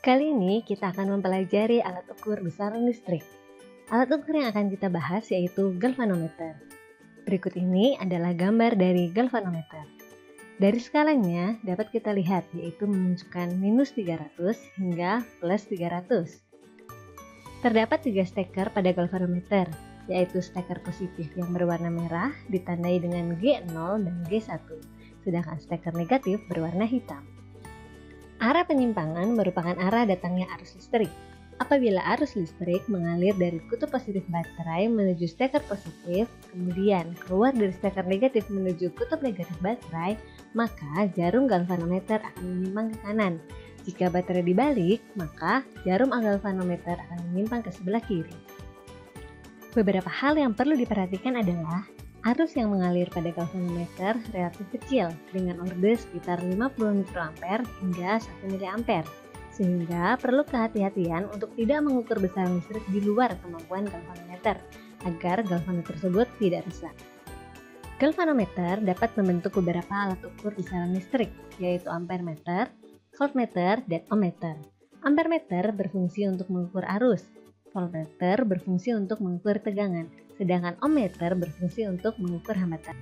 Kali ini kita akan mempelajari alat ukur besaran listrik. Alat ukur yang akan kita bahas yaitu galvanometer. Berikut ini adalah gambar dari galvanometer. Dari skalanya dapat kita lihat yaitu menunjukkan minus 300 hingga plus 300. Terdapat 3 steker pada galvanometer, yaitu steker positif yang berwarna merah ditandai dengan G0 dan G1, sedangkan steker negatif berwarna hitam. Arah penyimpangan merupakan arah datangnya arus listrik. Apabila arus listrik mengalir dari kutub positif baterai menuju steker positif, kemudian keluar dari steker negatif menuju kutub negatif baterai, maka jarum galvanometer akan menyimpang ke kanan. Jika baterai dibalik, maka jarum galvanometer akan menyimpang ke sebelah kiri. Beberapa hal yang perlu diperhatikan adalah arus yang mengalir pada galvanometer relatif kecil dengan orde sekitar 50 mikroampere hingga 1 miliampere, sehingga perlu kehati-hatian untuk tidak mengukur besaran listrik di luar kemampuan galvanometer agar galvanometer tersebut tidak rusak. Galvanometer dapat membentuk beberapa alat ukur besaran listrik, yaitu ampermeter, voltmeter, dan ohmmeter. Ampermeter berfungsi untuk mengukur arus, voltmeter berfungsi untuk mengukur tegangan, sedangkan ohmmeter berfungsi untuk mengukur hambatan.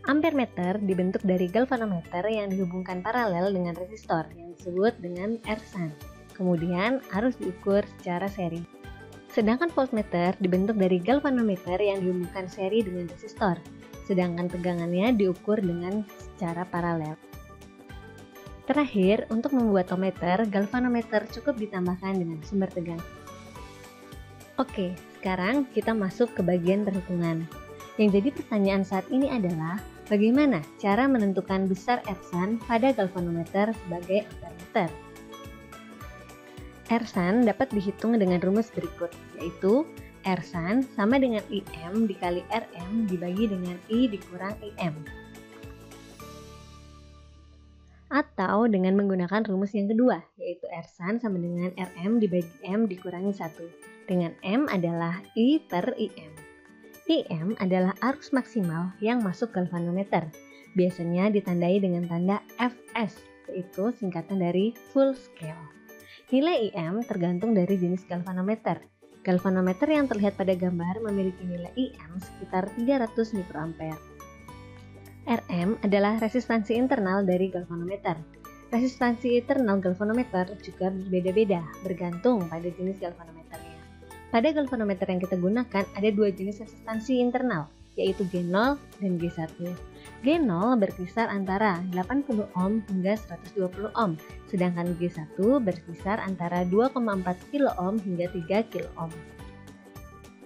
Ampermeter dibentuk dari galvanometer yang dihubungkan paralel dengan resistor yang disebut dengan R-shunt. Kemudian arus diukur secara seri. Sedangkan voltmeter dibentuk dari galvanometer yang dihubungkan seri dengan resistor, sedangkan tegangannya diukur dengan secara paralel. Terakhir, untuk membuat ohmmeter, galvanometer cukup ditambahkan dengan sumber tegangan. Oke, sekarang kita masuk ke bagian perhitungan. Yang jadi pertanyaan saat ini adalah, bagaimana cara menentukan besar R-shunt pada galvanometer sebagai ampermeter? R-shunt dapat dihitung dengan rumus berikut, yaitu R-shunt sama dengan IM dikali Rm dibagi dengan I dikurang IM. Atau dengan menggunakan rumus yang kedua, yaitu R-shunt sama dengan Rm dibagi M dikurangi 1, dengan M adalah I per IM. IM adalah arus maksimal yang masuk galvanometer, biasanya ditandai dengan tanda Fs, yaitu singkatan dari full scale. Nilai IM tergantung dari jenis galvanometer. Galvanometer yang terlihat pada gambar memiliki nilai IM sekitar 300 mikroampere. Rm adalah resistansi internal dari galvanometer. Resistansi internal galvanometer juga berbeda-beda, bergantung pada jenis galvanometernya. Pada galvanometer yang kita gunakan ada 2 jenis resistansi internal, yaitu G0 dan G1. G0 berkisar antara 80 ohm hingga 120 ohm, sedangkan G1 berkisar antara 2,4 kilo ohm hingga 3 kilo ohm.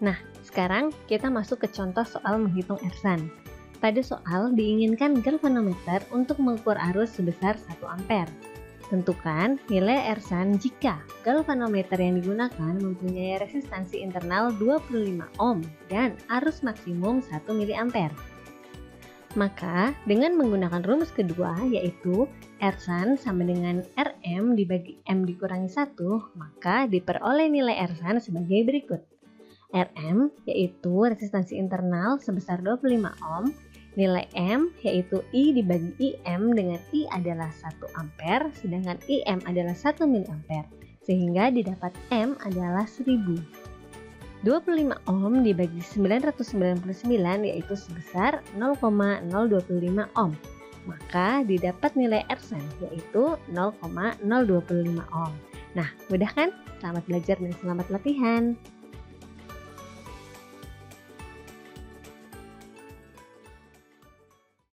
Nah, sekarang kita masuk ke contoh soal menghitung R-shunt. Pada soal diinginkan galvanometer untuk mengukur arus sebesar 1 ampere. Tentukan nilai R-shunt jika galvanometer yang digunakan mempunyai resistansi internal 25 ohm dan arus maksimum 1 miliampere. Maka dengan menggunakan rumus kedua yaitu R-shunt sama dengan Rm dibagi M dikurangi 1, maka diperoleh nilai R-shunt sebagai berikut. Rm yaitu resistansi internal sebesar 25 ohm, nilai M yaitu I dibagi IM dengan I adalah 1 ampere, sedangkan IM adalah 1 miliampere, sehingga didapat M adalah 1000. 25 ohm dibagi 999 yaitu sebesar 0,025 ohm, maka didapat nilai R-shunt yaitu 0,025 ohm. Nah, mudah kan? Selamat belajar dan selamat latihan!